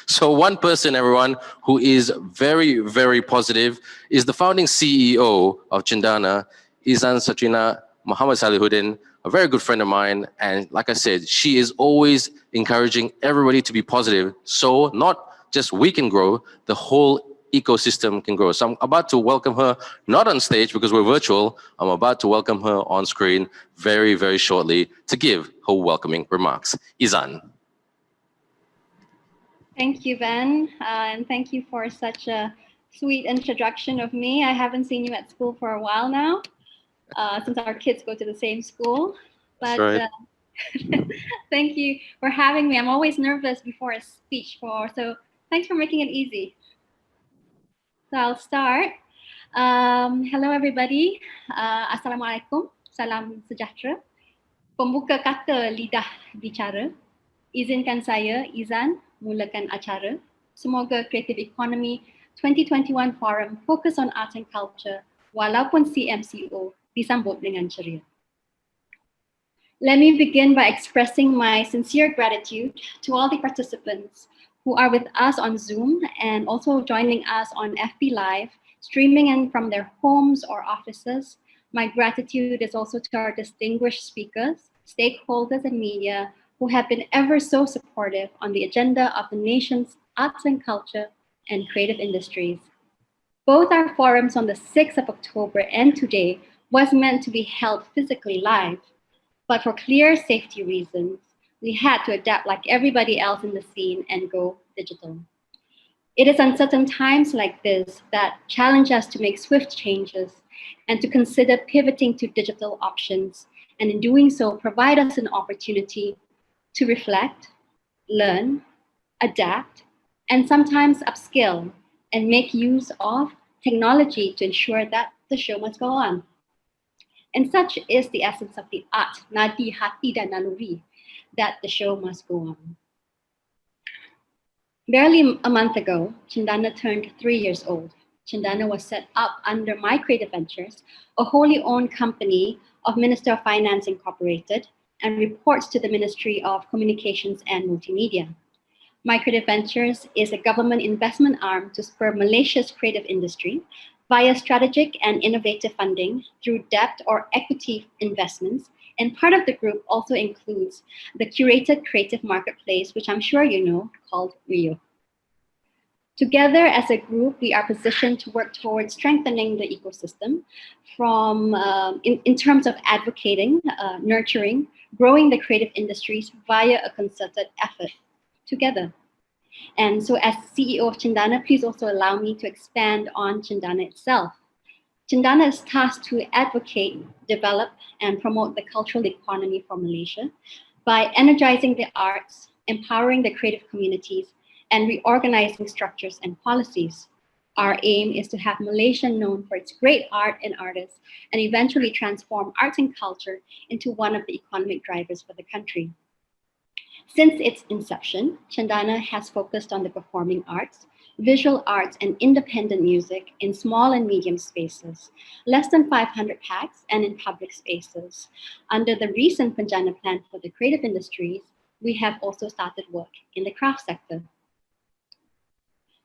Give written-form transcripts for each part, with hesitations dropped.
So one person, everyone, who is very, very positive is the founding CEO of CENDANA, Izan Satrina Mohd Sallehuddin, a very good friend of mine. And like I said, she is always encouraging everybody to be positive. So not just we can grow, the whole ecosystem can grow. So I'm about to welcome her, not on stage because we're virtual. I'm about to welcome her on screen very, very shortly to give her welcoming remarks. Izan. Thank you, Ben, and thank you for such a sweet introduction of me. I haven't seen you at school for a while now, since our kids go to the same school. But That's right. Thank you for having me. I'm always nervous before a speech, so thanks for making it easy. So I'll start. Hello, everybody. Assalamualaikum. Salam sejahtera. Pembuka kata lidah bicara. Izinkan saya, Izan, mulakan acara. Semoga Creative Economy 2021 Forum fokus on art and culture walaupun CMCO disambut dengan ceria. Let me begin by expressing my sincere gratitude to all the participants who are with us on Zoom and also joining us on FB Live, streaming in from their homes or offices. My gratitude is also to our distinguished speakers, stakeholders, and media who have been ever so supportive on the agenda of the nation's arts and culture and creative industries. Both our forums on the 6th of October and today was meant to be held physically live, but for clear safety reasons, we had to adapt like everybody else in the scene and go digital. It is uncertain times like this that challenge us to make swift changes and to consider pivoting to digital options, and in doing so, provide us an opportunity to reflect, learn, adapt, and sometimes upskill and make use of technology to ensure that the show must go on. And such is the essence of the art, nadi, hati, dan naluri, that the show must go on. Barely a month ago, CENDANA turned 3 years old. CENDANA was set up under My Creative Ventures, a wholly owned company of Minister of Finance Incorporated, and reports to the Ministry of Communications and Multimedia. My Creative Ventures is a government investment arm to spur Malaysia's creative industry via strategic and innovative funding through debt or equity investments, and part of the group also includes the curated creative marketplace, which I'm sure you know, called Rio. Together as a group, we are positioned to work towards strengthening the ecosystem from, in terms of advocating, nurturing, growing the creative industries via a concerted effort together. And so as CEO of CENDANA, please also allow me to expand on CENDANA itself. CENDANA is tasked to advocate, develop, and promote the cultural economy for Malaysia by energizing the arts, empowering the creative communities, and reorganizing structures and policies. Our aim is to have Malaysia known for its great art and artists, and eventually transform arts and culture into one of the economic drivers for the country. Since its inception, CENDANA has focused on the performing arts, visual arts, and independent music in small and medium spaces, less than 500 packs, and in public spaces. Under the recent Penjana Plan for the creative industries, we have also started work in the craft sector.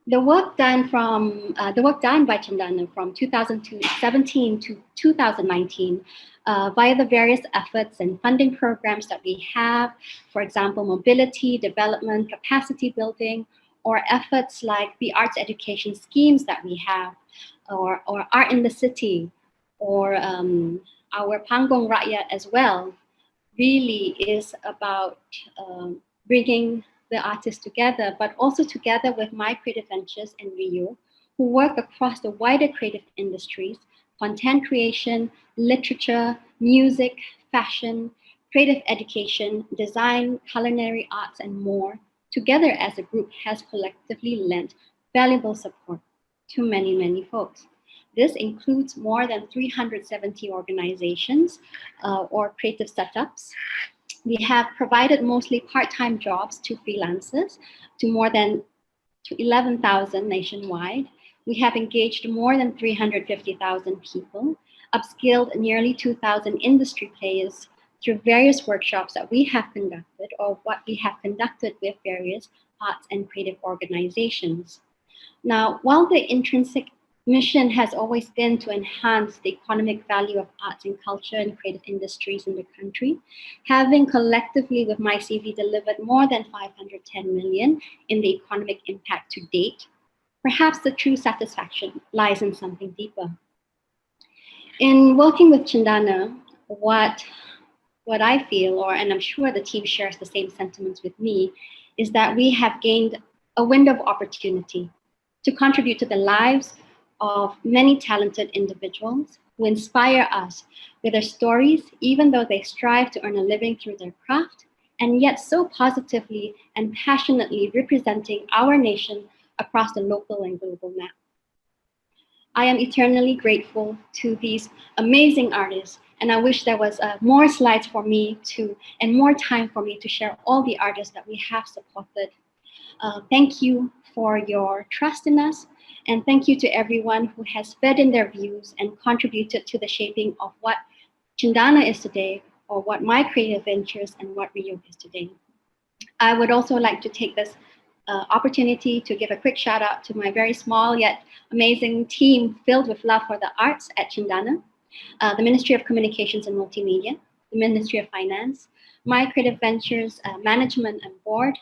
The work done by CENDANA from 2017 to 2019 via the various efforts and funding programs that we have, for example, mobility, development, capacity building, or efforts like the arts education schemes that we have, or Art in the City, or our Panggung Rakyat as well, really is about bringing the artists together, but also together with My Creative Ventures and Rio, who work across the wider creative industries, content creation, literature, music, fashion, creative education, design, culinary arts, and more, together as a group has collectively lent valuable support to many, many folks. This includes more than 370 organizations or creative setups. We have provided mostly part-time jobs to freelancers to more than 11,000 nationwide. We have engaged more than 350,000 people, upskilled nearly 2,000 industry players through various workshops that we have conducted or what we have conducted with various arts and creative organizations. Now, while the intrinsic mission has always been to enhance the economic value of arts and culture and creative industries in the country, having collectively with MyCV delivered more than 510 million in the economic impact to date, perhaps the true satisfaction lies in something deeper. In working with CENDANA, what I feel, and I'm sure the team shares the same sentiments with me, is that we have gained a window of opportunity to contribute to the lives of many talented individuals who inspire us with their stories, even though they strive to earn a living through their craft, and yet so positively and passionately representing our nation across the local and global map. I am eternally grateful to these amazing artists, and I wish there was more slides for me and more time for me to share all the artists that we have supported. Thank you for your trust in us, and thank you to everyone who has fed in their views and contributed to the shaping of what CENDANA is today, or what my creative ventures and what Rio is today. I would also like to take this opportunity to give a quick shout out to my very small yet amazing team filled with love for the arts at CENDANA, the Ministry of Communications and Multimedia, the Ministry of Finance, my creative ventures management and board,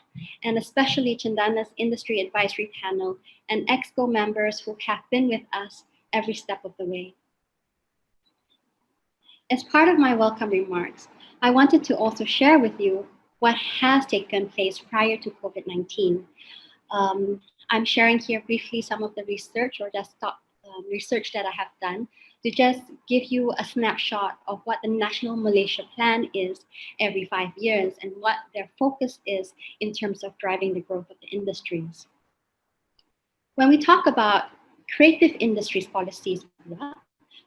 and especially CENDANA's industry advisory panel and EXCO members who have been with us every step of the way. As part of my welcome remarks, I wanted to also share with you what has taken place prior to COVID-19. I'm sharing here briefly some of the research or desktop research that I have done to just give you a snapshot of what the National Malaysia Plan is every 5 years and what their focus is in terms of driving the growth of the industries. When we talk about creative industries policies,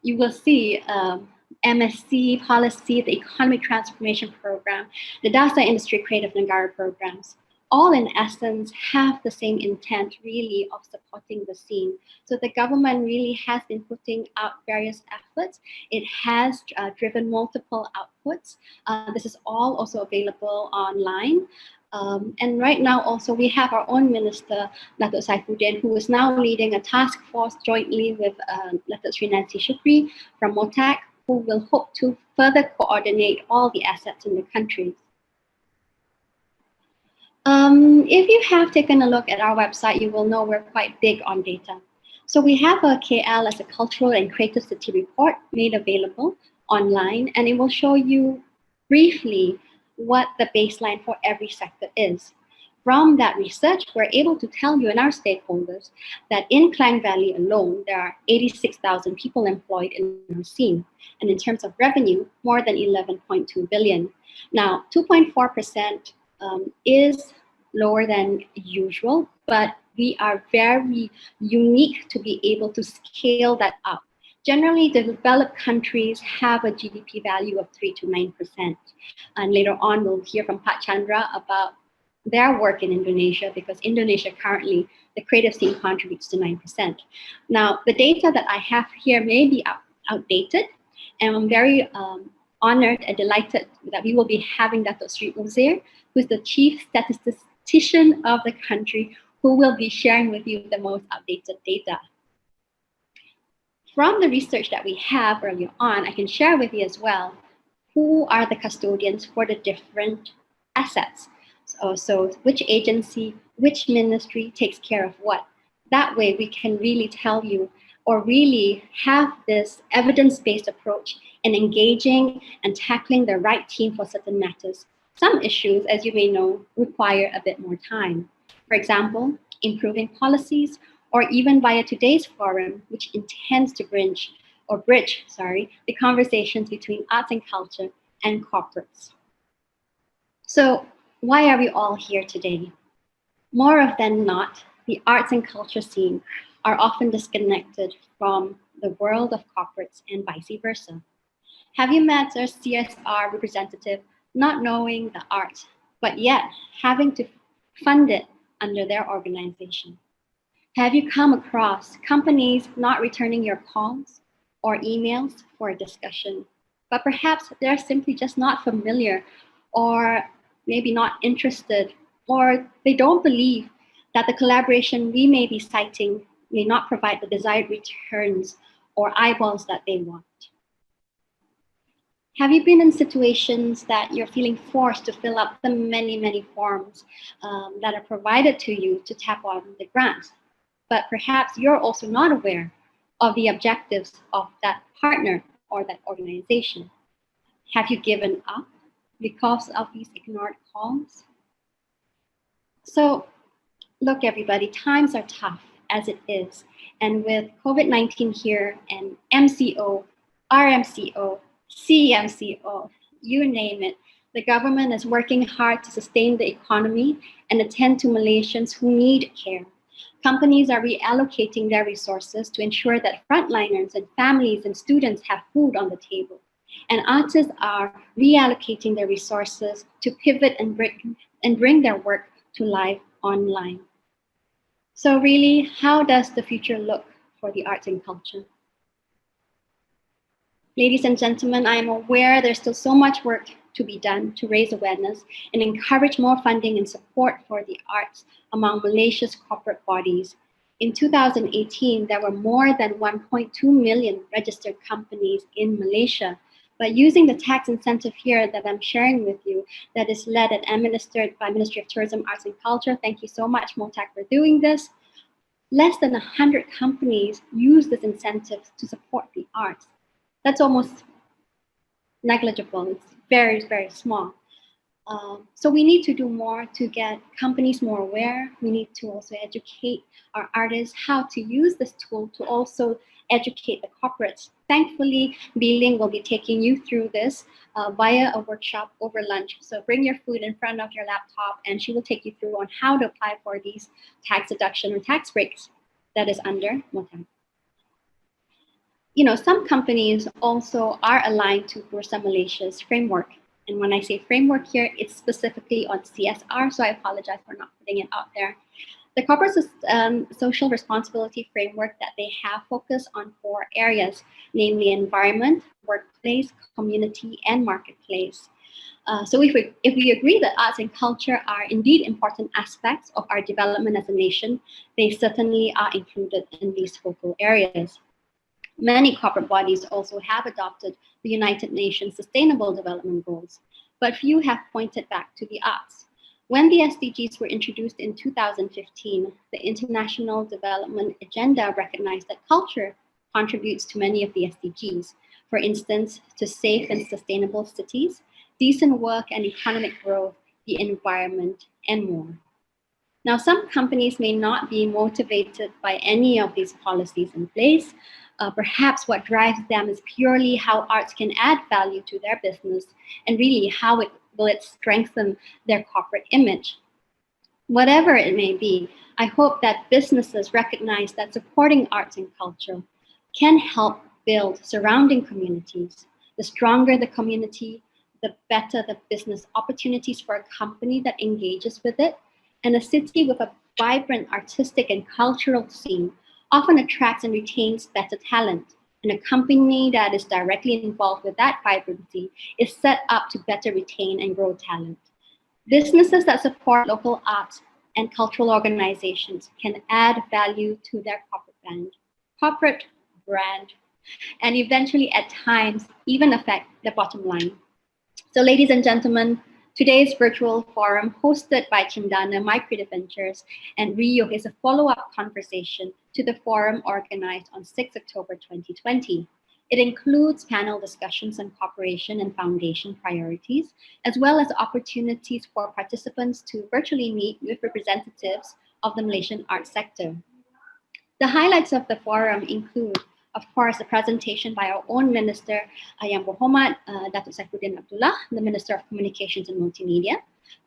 you will see MSC policy, the Economic Transformation Program, the DASA Industry Creative Negara programs, all in essence have the same intent really of supporting the scene. So the government really has been putting out various efforts. It has driven multiple outputs. This is all also available online. And right now also we have our own minister, Datuk Saifuddin, who is now leading a task force jointly with Datuk Sri Nancy Shukri from MOTAC, who will hope to further coordinate all the assets in the country. If you have taken a look at our website, you will know we're quite big on data. So we have a KL as a cultural and creative city report made available online, and it will show you briefly what the baseline for every sector is. From that research, we're able to tell you and our stakeholders that in Klang Valley alone, there are 86,000 people employed in our scene. And in terms of revenue, more than 11.2 billion. Now, 2.4% is lower than usual, but we are very unique to be able to scale that up. Generally, the developed countries have a GDP value of 3 to 9%. And later on, we'll hear from Pak Chandra about their work in Indonesia, because Indonesia currently, the creative scene contributes to 9%. Now, the data that I have here may be outdated, and I'm very honored and delighted that we will be having Datuk Sri Uzair, who is the chief statistician of the country, who will be sharing with you the most updated data. From the research that we have earlier on, I can share with you as well who are the custodians for the different assets. So which agency, which ministry takes care of what. That way we can really tell you or really have this evidence-based approach in engaging and tackling the right team for certain matters. Some issues, as you may know, require a bit more time. For example, improving policies, or even via today's forum, which intends to bridge the conversations between arts and culture and corporates. So why are we all here today? More often than not, the arts and culture scene are often disconnected from the world of corporates and vice versa. Have you met a CSR representative not knowing the art, but yet having to fund it under their organization? Have you come across companies not returning your calls or emails for a discussion, but perhaps they're simply just not familiar, or maybe not interested, or they don't believe that the collaboration we may be citing may not provide the desired returns or eyeballs that they want. Have you been in situations that you're feeling forced to fill up the many forms that are provided to you to tap on the grants, but perhaps you're also not aware of the objectives of that partner or that organization? Have you given up because of these ignored calls? So look, everybody, times are tough as it is. And with COVID-19 here and MCO, RMCO, CMCO, you name it, the government is working hard to sustain the economy and attend to Malaysians who need care. Companies are reallocating their resources to ensure that frontliners and families and students have food on the table. And artists are reallocating their resources to pivot and bring their work to life online. So really, how does the future look for the arts and culture? Ladies and gentlemen, I am aware there's still so much work to be done to raise awareness and encourage more funding and support for the arts among Malaysia's corporate bodies. In 2018, there were more than 1.2 million registered companies in Malaysia. But using the tax incentive here that I'm sharing with you, that is led and administered by Ministry of Tourism, Arts and Culture, thank you so much, MOTAC, for doing this. Less than 100 companies use this incentive to support the arts. That's almost negligible. It's very small. So we need to do more to get companies more aware. We need to also educate our artists how to use this tool to also educate the corporates. Thankfully, Bi-Ling will be taking you through this via a workshop over lunch. So bring your food in front of your laptop and she will take you through on how to apply for these tax deduction or tax breaks that is under MOTAC. You know, some companies also are aligned to Bursa Malaysia's framework. And when I say framework here, it's specifically on CSR, so I apologize for not putting it out there. The corporate social responsibility framework that they have focused on 4 areas, namely environment, workplace, community, and marketplace. So if we agree that arts and culture are indeed important aspects of our development as a nation, they certainly are included in these focal areas. Many corporate bodies also have adopted the United Nations Sustainable Development Goals, but few have pointed back to the arts. When the SDGs were introduced in 2015, the International Development Agenda recognized that culture contributes to many of the SDGs. For instance, to safe and sustainable cities, decent work and economic growth, the environment, and more. Now, some companies may not be motivated by any of these policies in place. Perhaps what drives them is purely how arts can add value to their business and really how will it strengthen their corporate image. Whatever it may be, I hope that businesses recognize that supporting arts and culture can help build surrounding communities. The stronger the community, the better the business opportunities for a company that engages with it. And a city with a vibrant artistic and cultural scene often attracts and retains better talent. And a company that is directly involved with that vibrancy is set up to better retain and grow talent. Businesses that support local arts and cultural organizations can add value to their corporate brand, and eventually at times even affect the bottom line. So ladies and gentlemen, today's virtual forum hosted by CENDANA Micro Ventures and Rio is a follow-up conversation to the forum organized on 6 October 2020. It includes panel discussions on cooperation and foundation priorities, as well as opportunities for participants to virtually meet with representatives of the Malaysian arts sector. The highlights of the forum include, of course, a presentation by our own Minister, Yang Berhormat Datuk Saifuddin Abdullah, the Minister of Communications and Multimedia,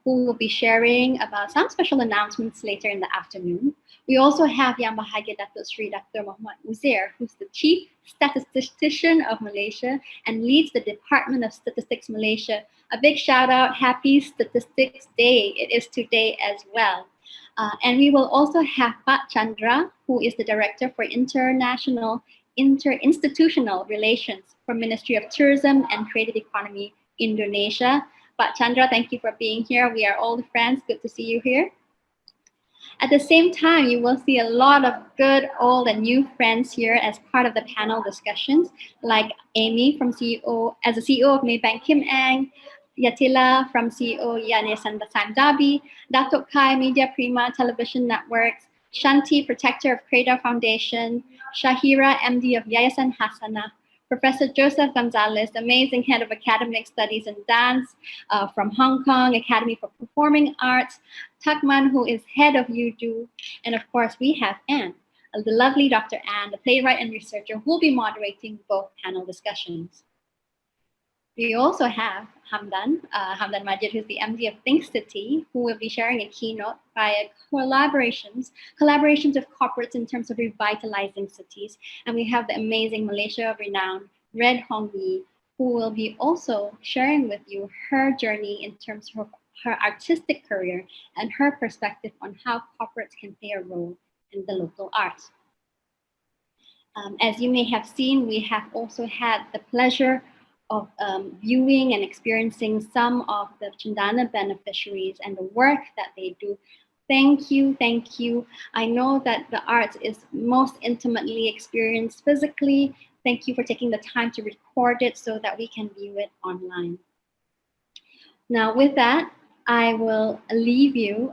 who will be sharing about some special announcements later in the afternoon. We also have Yang Bahagia Datuk Sri Dr. Muhammad Uzair, who's the Chief Statistician of Malaysia and leads the Department of Statistics Malaysia. A big shout out, happy Statistics Day. It is today as well. And we will also have Pak Chandra, who is the Director for International Interinstitutional Relations for Ministry of Tourism and Creative Economy, Indonesia. But Chandra, thank you for being here. We are old friends. Good to see you here. At the same time, you will see a lot of good, old, and new friends here as part of the panel discussions, like Amy from as the CEO of Maybank Kim Ang, Yatila from CEO Yayasan Basam Dabi, Datuk Kai Media Prima Television Networks, Shanti, Protector of Creator Foundation, Shahira, MD of Yayasan Hasana, Professor Joseph Gonzalez, amazing head of academic studies and dance from Hong Kong Academy for Performing Arts, Tuckman, who is head of UDU, and of course we have Anne, the lovely Dr. Anne, the playwright and researcher who will be moderating both panel discussions. We also have Hamdan Majid, who's the MD of Think City, who will be sharing a keynote via collaborations of corporates in terms of revitalizing cities. And we have the amazing Malaysia of renown, Red Hong Yi, who will be also sharing with you her journey in terms of her artistic career and her perspective on how corporates can play a role in the local arts. As you may have seen, we have also had the pleasure of viewing and experiencing some of the Cendana beneficiaries and the work that they do. Thank you, thank you. I know that the arts is most intimately experienced physically. Thank you for taking the time to record it so that we can view it online. Now with that, I will leave you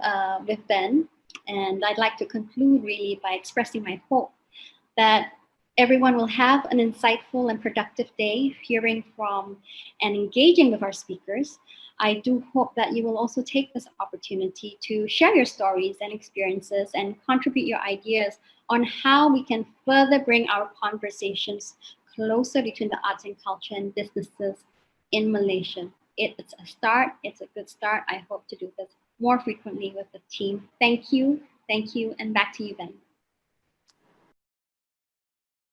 with Ben, and I'd like to conclude really by expressing my hope that everyone will have an insightful and productive day hearing from and engaging with our speakers. I do hope that you will also take this opportunity to share your stories and experiences and contribute your ideas on how we can further bring our conversations closer between the arts and culture and businesses in Malaysia. It's a start, it's a good start. I hope to do this more frequently with the team. Thank you, and back to you, Ben.